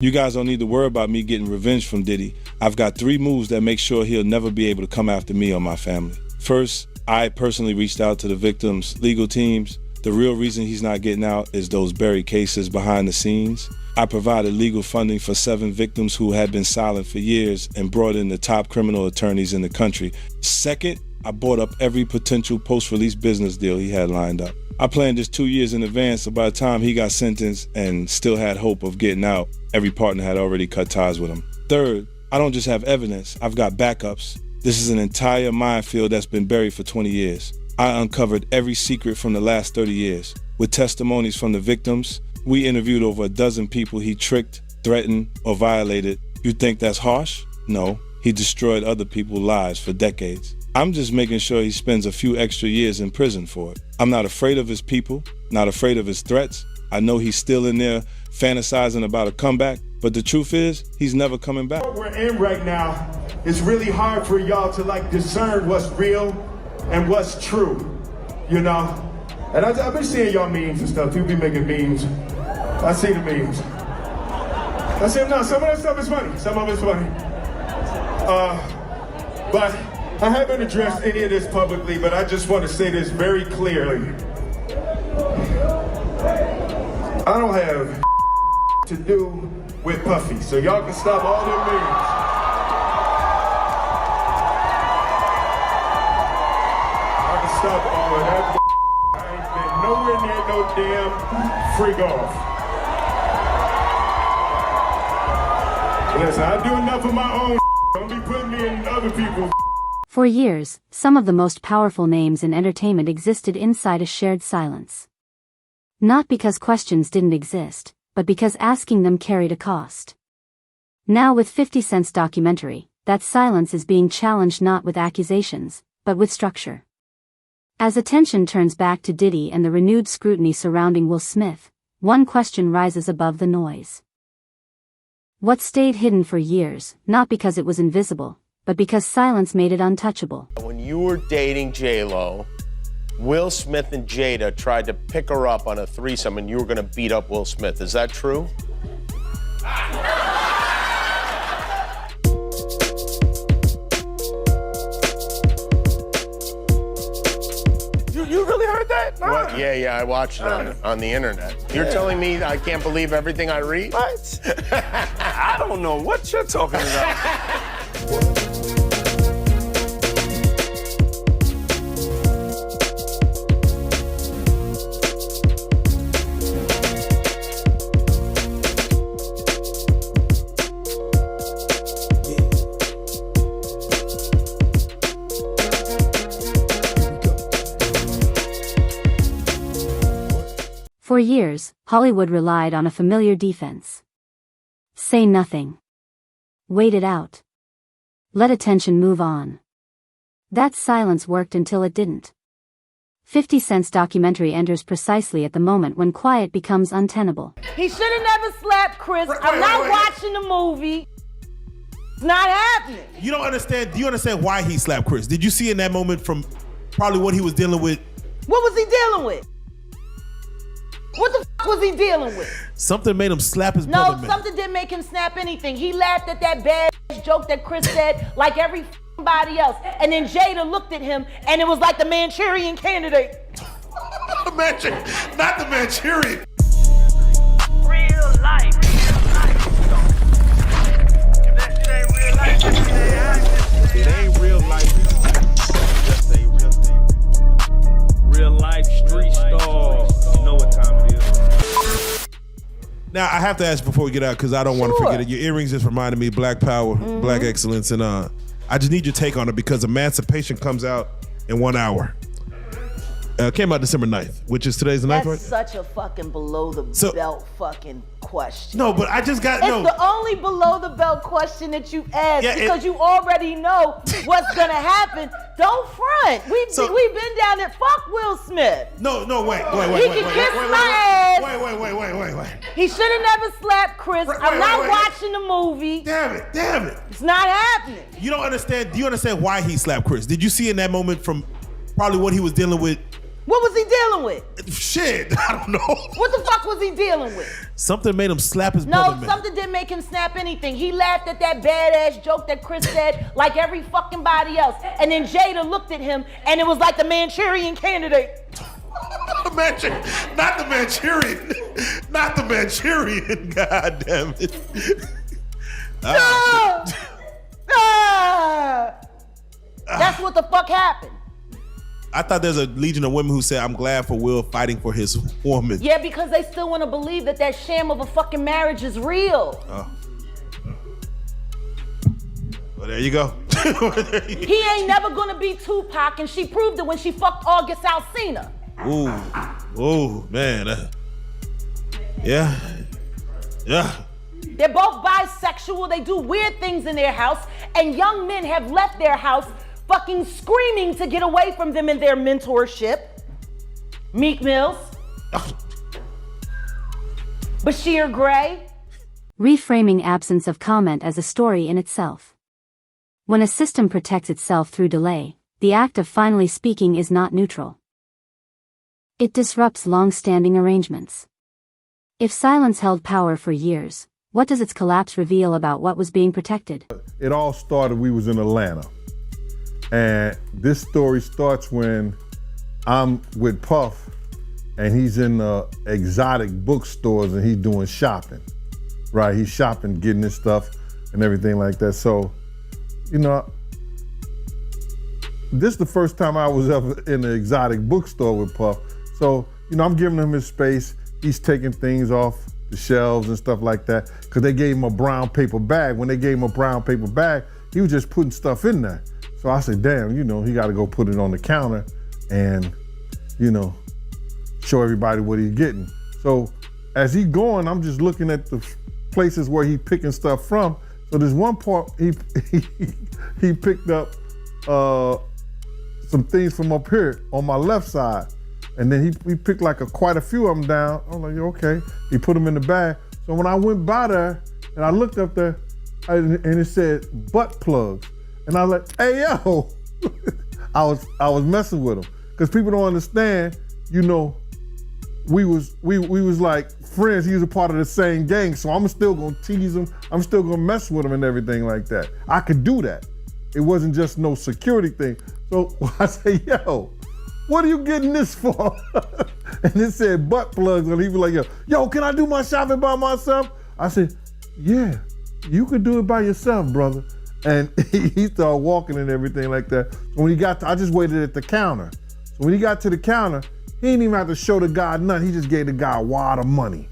You guys don't need to worry about me getting revenge from Diddy. I've got 3 moves that make sure he'll never be able to come after me or my family. First, I personally reached out to the victims' legal teams. The real reason he's not getting out is those buried cases behind the scenes. I provided legal funding for 7 victims who had been silent for years and brought in the top criminal attorneys in the country. Second, I bought up every potential post-release business deal he had lined up. I planned this 2 years in advance, so by the time he got sentenced and still had hope of getting out, every partner had already cut ties with him. Third, I don't just have evidence, I've got backups. This is an entire minefield that's been buried for 20 years. I uncovered every secret from the last 30 years. With testimonies from the victims, we interviewed over a dozen people he tricked, threatened, or violated. You think that's harsh? No, he destroyed other people's lives for decades. I'm just making sure he spends a few extra years in prison for it. I'm not afraid of his people, not afraid of his threats. I know he's still in there fantasizing about a comeback, but the truth is, he's never coming back. What we're in right now, it's really hard for y'all to discern what's real and what's true, you know? And I've been seeing y'all memes and stuff. People be making memes. I see the memes. I see them now. Some of that stuff is funny. Some of it's funny. But I haven't addressed any of this publicly, but I just want to say this very clearly. I don't have to do with Puffy, so y'all can stop all them memes. I can stop all of that. I ain't been nowhere near no damn freak off. Listen, I do enough of my own. Don't be putting me in other people's. For years, some of the most powerful names in entertainment existed inside a shared silence. Not because questions didn't exist, but because asking them carried a cost. Now with 50 Cent's documentary, that silence is being challenged not with accusations, but with structure. As attention turns back to Diddy and the renewed scrutiny surrounding Will Smith, one question rises above the noise. What stayed hidden for years, not because it was invisible, but because silence made it untouchable. When you were dating J-Lo, Will Smith and Jada tried to pick her up on a threesome and you were gonna beat up Will Smith. Is that true? You really heard that? Nah. What? Yeah, I watched it on the internet. You're telling me I can't believe everything I read? What? I don't know what you're talking about. For years, Hollywood relied on a familiar defense. Say nothing. Wait it out. Let attention move on. That silence worked until it didn't. 50 Cent's documentary enters precisely at the moment when quiet becomes untenable. He should have never slapped Chris. I'm not watching the movie. It's not happening. You don't understand. Do you understand why he slapped Chris? Did you see in that moment from probably what he was dealing with? What was he dealing with? What the f was he dealing with? Something made him slap his brother. No, something didn't make him snap anything. He laughed at that bad joke that Chris said like everybody else. And then Jada looked at him and it was like the Manchurian Candidate. Not the Manchurian. Real life. If that shit ain't real life, It ain't real life. Just ain't real thing. Real life street stars. You know what time it is. Now, I have to ask before we get out, because I don't want to forget it. Your earrings just reminded me of Black Power, Black Excellence, and I just need your take on it because Emancipation comes out in 1 hour. Came out December 9th, which is today's the 9th, right? That's such a fucking below the belt fucking question. No, but I just got It's the only below the belt question that you asked because you already know what's gonna happen. Don't front. We've been down there. Fuck Will Smith. No, wait. He can kiss my ass. Wait. He should have never slapped Chris. I'm not watching the movie. Damn it. It's not happening. You don't understand. Do you understand why he slapped Chris? Did you see in that moment from probably what he was dealing with? What was he dealing with? Shit, I don't know. What the fuck was he dealing with? Something made him slap his brother. No, something didn't make him snap anything. He laughed at that badass joke that Chris said like every fucking body else. And then Jada looked at him and it was like the Manchurian Candidate. Not the Manchurian. Not the Manchurian, god damn it. That's what the fuck happened. I thought there's a legion of women who said, I'm glad for Will fighting for his woman. Yeah, because they still want to believe that that sham of a fucking marriage is real. Oh. Well, there you go. He ain't never gonna be Tupac, and she proved it when she fucked August Alsina. Ooh, man. Yeah. They're both bisexual, they do weird things in their house, and young men have left their house fucking screaming to get away from them in their mentorship. Meek Mills. Bashir Gray. Reframing absence of comment as a story in itself. When a system protects itself through delay, the act of finally speaking is not neutral. It disrupts long-standing arrangements. If silence held power for years, what does its collapse reveal about what was being protected? It all started, we was in Atlanta. And this story starts when I'm with Puff and he's in the exotic bookstores and he's doing shopping, right? He's shopping, getting his stuff and everything like that. So, you know, this is the first time I was ever in an exotic bookstore with Puff. So, you know, I'm giving him his space. He's taking things off the shelves and stuff like that because they gave him a brown paper bag. When they gave him a brown paper bag, he was just putting stuff in there. So I said, damn, you know, he got to go put it on the counter and, you know, show everybody what he's getting. So as he going, I'm just looking at the places where he picking stuff from. So there's one part he picked up some things from up here on my left side. And then he picked like quite a few of them down. I'm like, okay. He put them in the bag. So when I went by there and I looked up there and it said butt plugs. And I was like, hey, yo. I was messing with him. Because people don't understand, you know, we was like friends. He was a part of the same gang. So I'm still gonna tease him. I'm still gonna mess with him and everything like that. I could do that. It wasn't just no security thing. So I say, yo, what are you getting this for? And it said butt plugs. And he was like, yo, can I do my shopping by myself? I said, yeah, you could do it by yourself, brother. And he started walking and everything like that. So when he got I just waited at the counter. So when he got to the counter, he didn't even have to show the guy nothing. He just gave the guy a wad of money.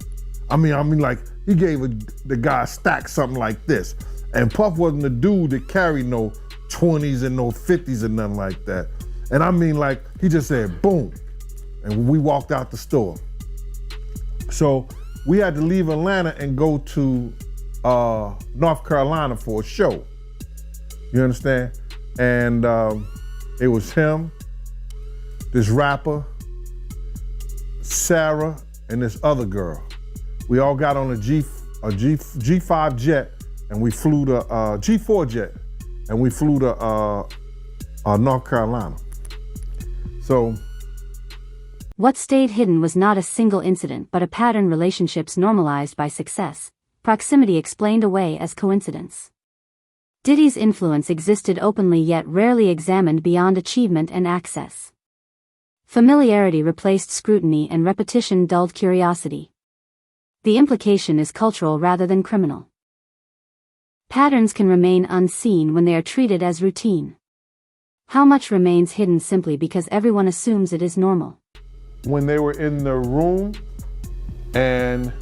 I mean, like he gave the guy a stack something like this. And Puff wasn't the dude that carried no 20s and no 50s and nothing like that. And I mean, like he just said, boom. And we walked out the store. So we had to leave Atlanta and go to North Carolina for a show. You understand? And it was him, this rapper, Sarah, and this other girl. We all got on a G5 jet, and we flew to G4 jet, and we flew to North Carolina. So, what stayed hidden was not a single incident but a pattern, relationships normalized by success, proximity explained away as coincidence. Diddy's influence existed openly yet rarely examined beyond achievement and access. Familiarity replaced scrutiny and repetition dulled curiosity. The implication is cultural rather than criminal. Patterns can remain unseen when they are treated as routine. How much remains hidden simply because everyone assumes it is normal? When they were in the room and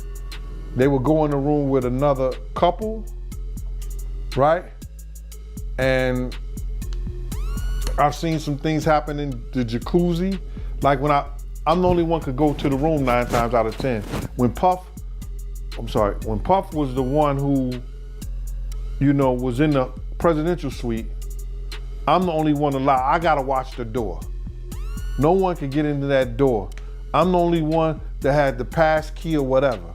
they would go in the room with another couple, right? And I've seen some things happen in the jacuzzi. Like when I'm the only one could go to the room 9 times out of 10. When Puff was the one who, you know, was in the presidential suite, I'm the only one allowed. I gotta watch the door. No one could get into that door. I'm the only one that had the pass key or whatever.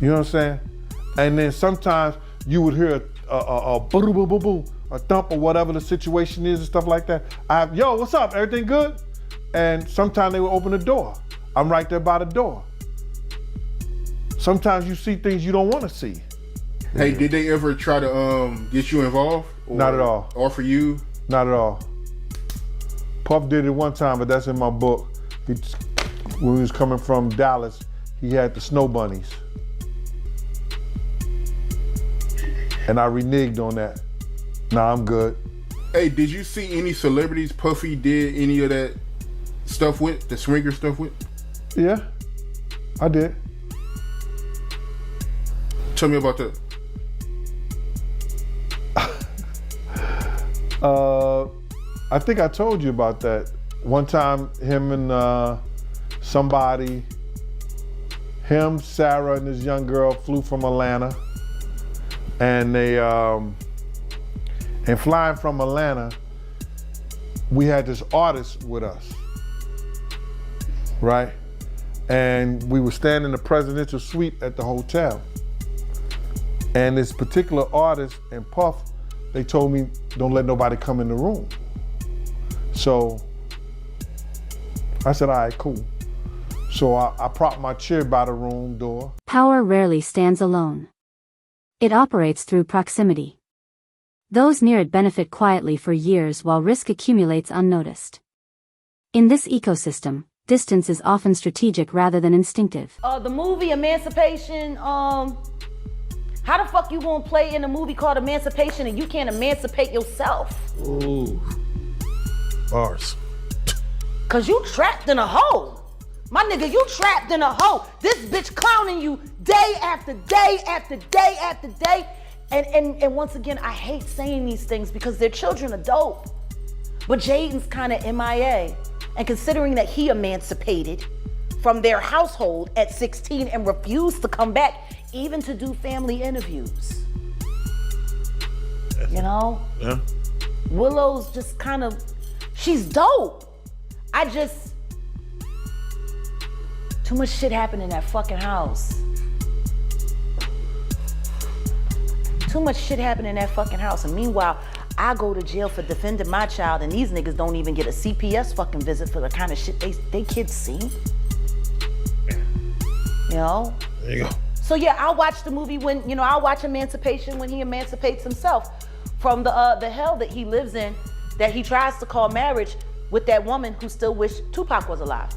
You know what I'm saying? And then sometimes you would hear a boom, boom, boom, boom, a thump or whatever the situation is and stuff like that. Yo, what's up? Everything good? and sometimes they will open the door. I'm right there by the door. Sometimes you see things you don't want to see. Hey, did they ever try to get you involved? Or Not at all. Offer you? Not at all. Puff did it one time, but that's in my book. When he was coming from Dallas, he had the snow bunnies. And I reneged on that. Nah, I'm good. Hey, did you see any celebrities Puffy did any of that stuff with, the swinger stuff with? Yeah, I did. Tell me about that. I think I told you about that. One time, him and somebody, him, Sarah, and this young girl flew from Atlanta. And they, and flying from Atlanta, we had this artist with us, right? And we were staying in the presidential suite at the hotel. And this particular artist and Puff, they told me, don't let nobody come in the room. So I said, all right, cool. So I propped my chair by the room door. Power rarely stands alone. It operates through proximity. Those near it benefit quietly for years while risk accumulates unnoticed. In this ecosystem, distance is often strategic rather than instinctive. The movie Emancipation, how the fuck you gonna play in a movie called Emancipation and you can't emancipate yourself? Ooh. Bars. Cause you trapped in a hole. My nigga, you trapped in a hole. This bitch clowning you day after day after day after day. And once again, I hate saying these things because their children are dope. But Jaden's kind of MIA. And considering that he emancipated from their household at 16 and refused to come back, even to do family interviews. You know? Yeah. Willow's just kind of, she's dope. Too much shit happened in that fucking house. Too much shit happened in that fucking house. And meanwhile, I go to jail for defending my child and these niggas don't even get a CPS fucking visit for the kind of shit they kids see. You know? There you go. So yeah, I'll watch the movie when, I'll watch Emancipation when he emancipates himself from the hell that he lives in, that he tries to call marriage with that woman who still wished Tupac was alive.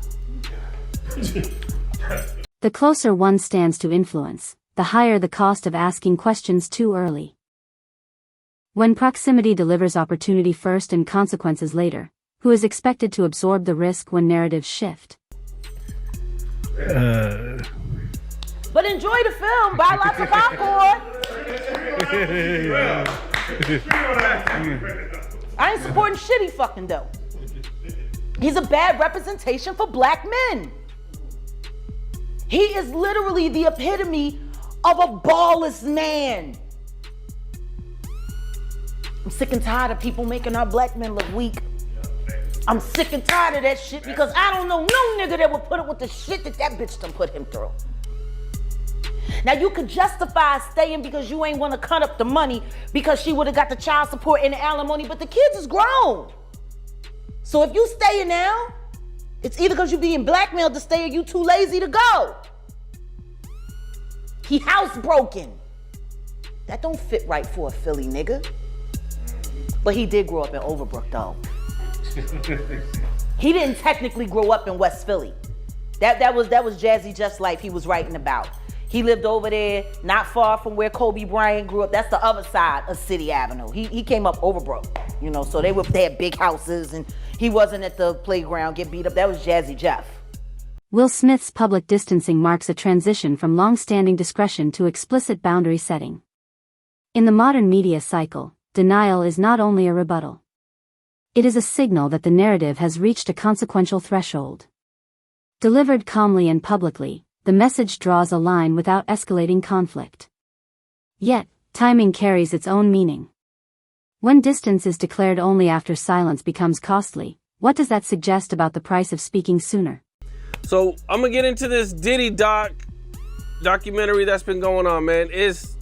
The closer one stands to influence, the higher the cost of asking questions too early. When proximity delivers opportunity first and consequences later, who is expected to absorb the risk when narratives shift? But enjoy the film, buy lots of popcorn. I ain't supporting shit he fucking do. He's a bad representation for black men. He is literally the epitome of a ballless man. I'm sick and tired of people making our black men look weak. I'm sick and tired of that shit because I don't know no nigga that would put up with the shit that bitch done put him through. Now you could justify staying because you ain't want to cut up the money because she would have got the child support and the alimony, but the kids is grown. So if you staying now, it's either because you being blackmailed to stay or you too lazy to go. He housebroken. That don't fit right for a Philly nigga. But he did grow up in Overbrook though. He didn't technically grow up in West Philly. That was Jazzy Jeff's life he was writing about. He lived over there, not far from where Kobe Bryant grew up. That's the other side of City Avenue. He came up Overbrook, so they had big houses and he wasn't at the playground get beat up. That was Jazzy Jeff. Will Smith's public distancing marks a transition from long-standing discretion to explicit boundary setting. In the modern media cycle, denial is not only a rebuttal. It is a signal that the narrative has reached a consequential threshold. Delivered calmly and publicly, the message draws a line without escalating conflict. Yet, timing carries its own meaning. When distance is declared only after silence becomes costly, what does that suggest about the price of speaking sooner? So I'm gonna get into this Diddy documentary that's been going on, man. It's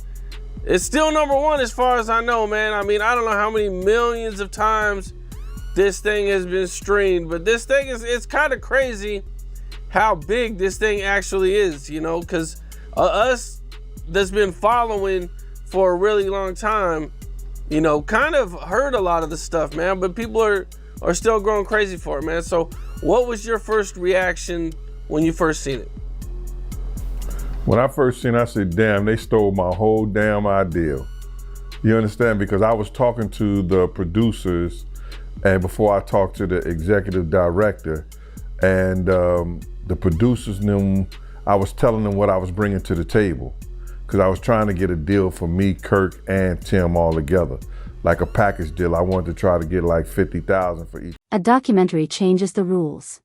still #1 as far as I know, man. I mean, I don't know how many millions of times this thing has been streamed, but this thing it's kind of crazy how big this thing actually is, you know, because us that's been following for a really long time, you know, kind of heard a lot of the stuff, man, but people are still going crazy for it, man. So what was your first reaction when you first seen it? When I first seen it, I said, damn, they stole my whole damn idea. You understand? Because I was talking to the producers, and before I talked to the executive director, and the producers knew, I was telling them what I was bringing to the table. Because I was trying to get a deal for me, Kirk, and Tim all together. Like a package deal. I wanted to try to get like $50,000 for each. A documentary changes the rules.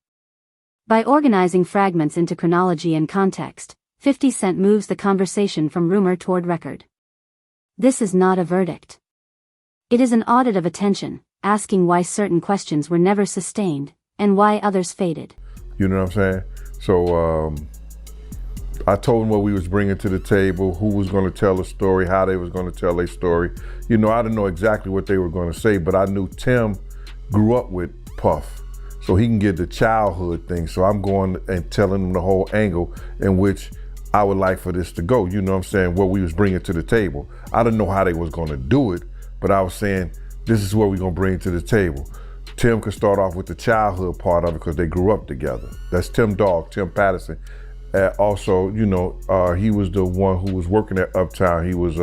By organizing fragments into chronology and context, 50 Cent moves the conversation from rumor toward record. This is not a verdict. It is an audit of attention, asking why certain questions were never sustained, and why others faded. You know what I'm saying? So I told them what we was bringing to the table, who was going to tell the story, how they was going to tell their story. You know, I didn't know exactly what they were going to say, but I knew Tim grew up with Puff, so he can get the childhood thing. So I'm going and telling them the whole angle in which I would like for this to go. You know what I'm saying? What we was bringing to the table. I didn't know how they was going to do it, but I was saying, this is what we're going to bring to the table. Tim could start off with the childhood part of it because they grew up together. That's Tim Dog, Tim Patterson. Also, you know, he was the one who was working at Uptown. He was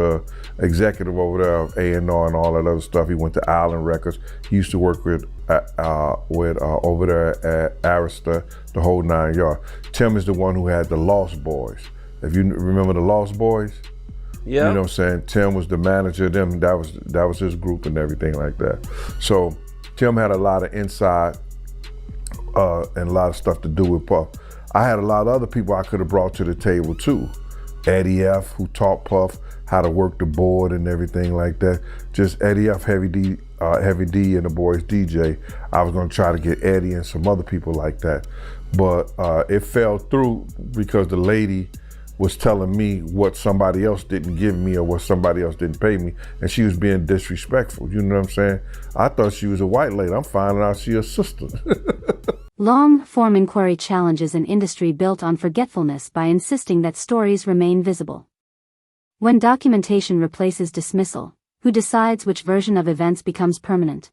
executive over there of A&R and all that other stuff. He went to Island Records. He used to work with over there at Arista, the whole 9 yards. Tim is the one who had the Lost Boys. If you remember the Lost Boys, yeah, you know what I'm saying. Tim was the manager of them. That was his group and everything like that. So Tim had a lot of inside and a lot of stuff to do with Puff. I had a lot of other people I could have brought to the table too. Eddie F, who taught Puff how to work the board and everything like that. Just Eddie F, Heavy D, and the boys DJ. I was gonna try to get Eddie and some other people like that. But it fell through because the lady was telling me what somebody else didn't give me or what somebody else didn't pay me, and she was being disrespectful. You know what I'm saying? I thought she was a white lady. I'm finding out she's a sister. Long-form inquiry challenges an industry built on forgetfulness by insisting that stories remain visible. When documentation replaces dismissal, who decides which version of events becomes permanent?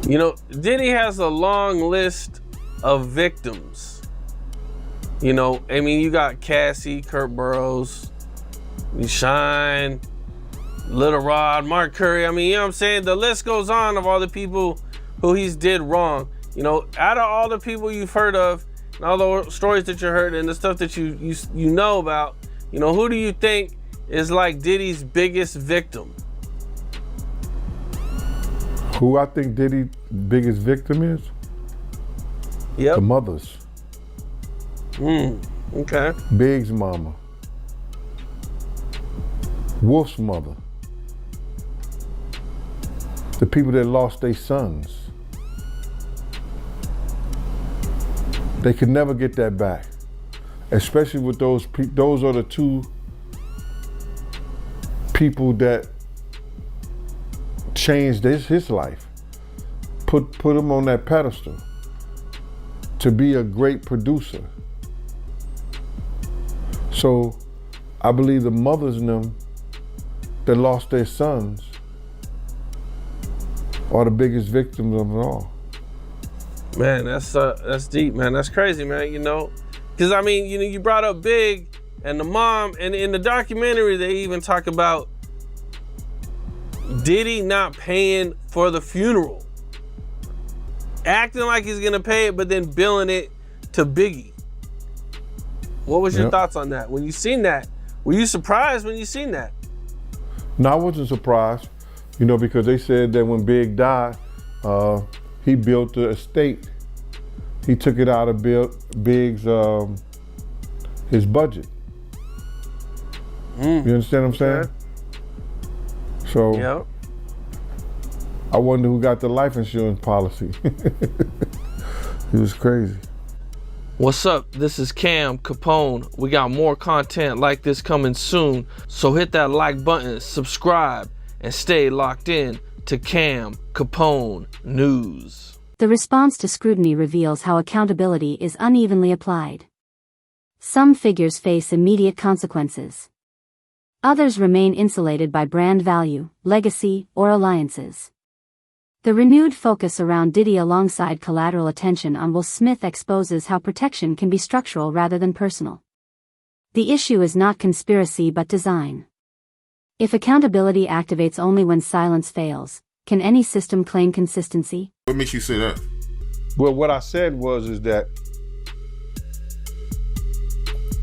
You know, Diddy has a long list of victims. You know, I mean, you got Cassie, Kurt Burrows, Shine, Little Rod, Mark Curry. I mean, you know what I'm saying? The list goes on of all the people who he's did wrong. You know, out of all the people you've heard of, and all the stories that you heard and the stuff that you know about, you know, who do you think is like Diddy's biggest victim? Who I think Diddy's biggest victim is? Yep. The mothers. Okay. Big's mama. Wolf's mother. The people that lost their sons. They could never get that back. Especially with those are the two people that changed his life. Put him on that pedestal to be a great producer. So I believe the mothers in them that lost their sons are the biggest victims of it all. Man, that's deep, man. That's crazy, man. You know, because I mean, you know, you brought up Big and the mom, and in the documentary they even talk about Diddy not paying for the funeral, acting like he's gonna pay it, but then billing it to Biggie. What was your thoughts on that? When you seen that, were you surprised when you seen that? No, I wasn't surprised, you know, because they said that when Big died, he built the estate. He took it out of Big's his budget. You understand what I'm saying? So yeah. I wonder who got the life insurance policy. It was crazy. What's up? This is Cam Capone. We got more content like this coming soon, so hit that like button, subscribe, and stay locked in to Cam Capone News. The response to scrutiny reveals how accountability is unevenly applied. Some figures face immediate consequences. Others remain insulated by brand value, legacy, or alliances. The renewed focus around Diddy alongside collateral attention on Will Smith exposes how protection can be structural rather than personal. The issue is not conspiracy but design. If accountability activates only when silence fails, can any system claim consistency? What makes you say that? Well, what I said is that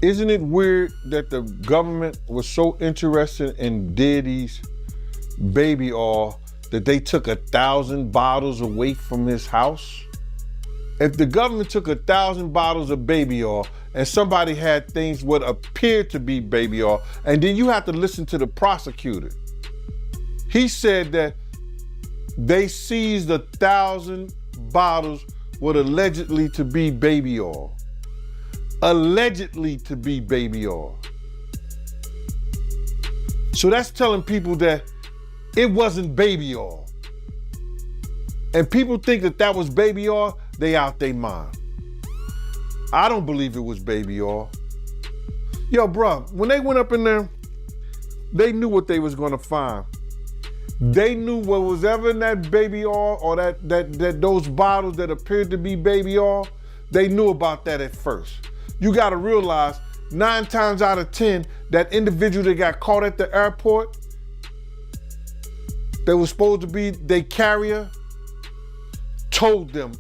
isn't it weird that the government was so interested in Diddy's baby oil that they took 1,000 bottles away from his house? If the government took 1,000 bottles of baby oil and somebody had things what appeared to be baby oil, and then you have to listen to the prosecutor. He said that they seized 1,000 bottles what allegedly to be baby oil. Allegedly to be baby oil. So that's telling people that it wasn't baby oil. And people think that that was baby oil, they out their mind. I don't believe it was baby oil. Yo, bro, when they went up in there, they knew what they was gonna find. They knew what was ever in that baby oil or that those bottles that appeared to be baby oil, they knew about that at first. You gotta realize 9 times out of 10, that individual that got caught at the airport, that was supposed to be their carrier, told them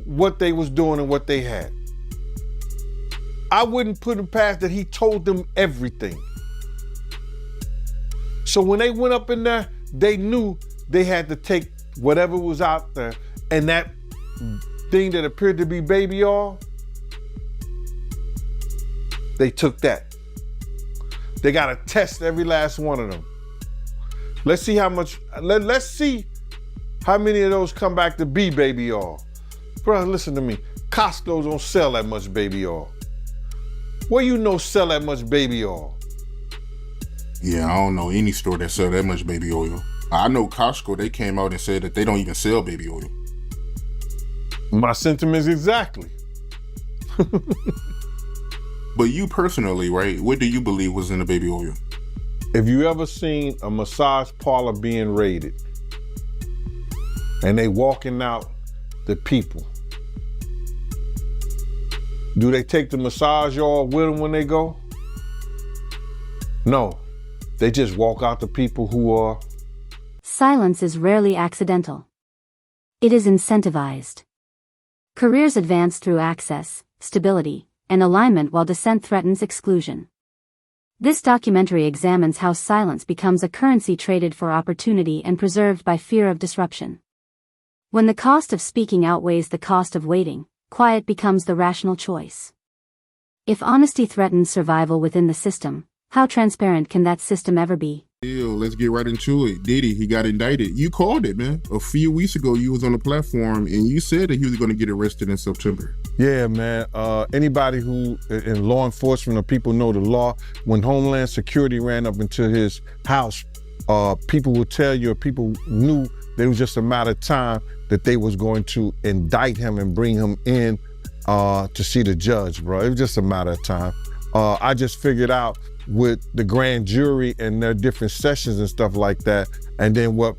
what they was doing and what they had. I wouldn't put him past that he told them everything. So when they went up in there, they knew they had to take whatever was out there, and that thing that appeared to be baby oil, they took that. They gotta test every last one of them. Let's see how much, let's see how many of those come back to be baby oil. Bro, listen to me. Costco don't sell that much baby oil. Where you know sell that much baby oil? Yeah, I don't know any store that sell that much baby oil. I know Costco, they came out and said that they don't even sell baby oil. My sentiments exactly. But you personally, right, what do you believe was in the baby oil? If you ever seen a massage parlor being raided and they walking out the people, do they take the massage oil with them when they go? No, they just walk out the people who are. Silence is rarely accidental. It is incentivized. Careers advance through access, stability, and alignment while dissent threatens exclusion. This documentary examines how silence becomes a currency traded for opportunity and preserved by fear of disruption. When the cost of speaking outweighs the cost of waiting, quiet becomes the rational choice. If honesty threatens survival within the system, how transparent can that system ever be? Yo, let's get right into it. Diddy, he got indicted. You called it, man. A few weeks ago, you was on the platform and you said that he was going to get arrested in September. Yeah, man. Anybody who in law enforcement or people know the law, when Homeland Security ran up into his house, people will tell you, or people knew that it was just a matter of time that they was going to indict him and bring him in to see the judge, bro. It was just a matter of time. I just figured out with the grand jury and their different sessions and stuff like that, and then what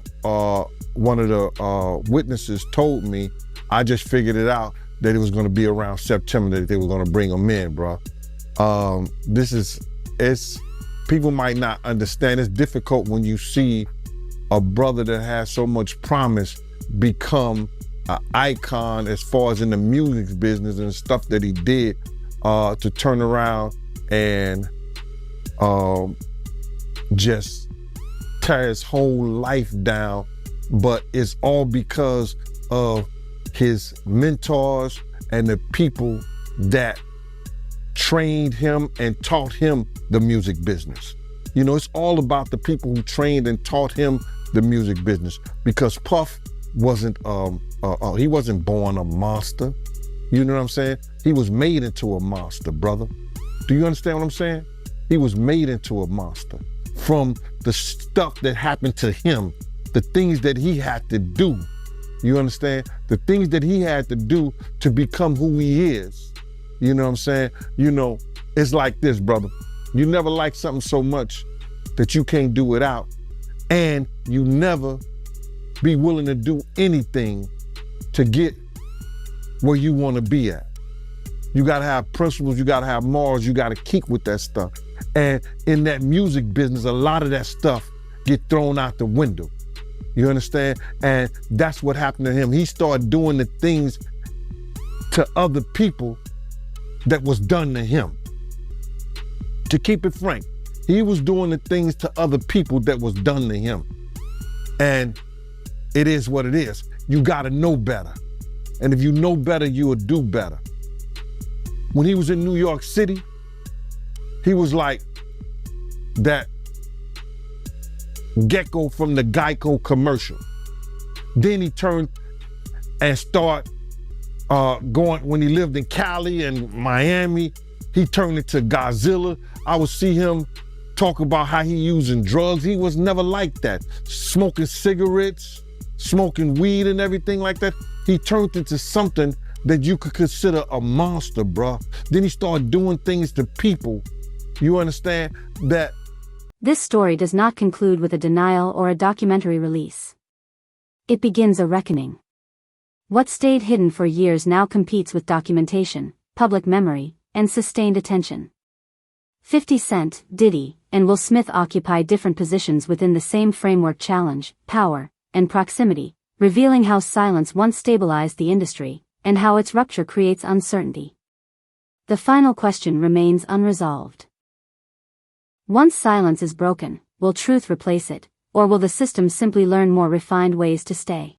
one of the witnesses told me, I just figured it out that it was going to be around September that they were going to bring him in, bro. People might not understand. It's difficult when you see a brother that has so much promise become an icon as far as in the music business and stuff that he did, to turn around and just tear his whole life down. But it's all because of his mentors and the people that trained him and taught him the music business. You know, it's all about the people who trained and taught him the music business, because Puff wasn't, he wasn't born a monster. You know what I'm saying? He was made into a monster, brother. Do you understand what I'm saying? He was made into a monster from the stuff that happened to him the things that he had to do. You understand? The things that he had to do to become who he is. You know what I'm saying? You know, it's like this, brother. You never like something so much that you can't do without, and you never be willing to do anything to get where you want to be at. You gotta have principles, you gotta have morals, you gotta keep with that stuff. And in that music business, a lot of that stuff get thrown out the window. You understand? And that's what happened to him. He started doing the things to other people that was done to him. To keep it frank, he was doing the things to other people that was done to him. And it is what it is. You gotta know better. And if you know better, you will do better. When he was in New York City, he was like that gecko from the Geico commercial. Then he turned and started going, when he lived in Cali and Miami, he turned into Godzilla. I would see him talk about how he using drugs. He was never like that. Smoking cigarettes, smoking weed and everything like that. He turned into something that you could consider a monster, bruh. Then he started doing things to people, you understand, that... This story does not conclude with a denial or a documentary release. It begins a reckoning. What stayed hidden for years now competes with documentation, public memory, and sustained attention. 50 Cent, Diddy, and Will Smith occupy different positions within the same framework: challenge, power, and proximity, revealing how silence once stabilized the industry, and how its rupture creates uncertainty. The final question remains unresolved. Once silence is broken, will truth replace it, or will the system simply learn more refined ways to stay?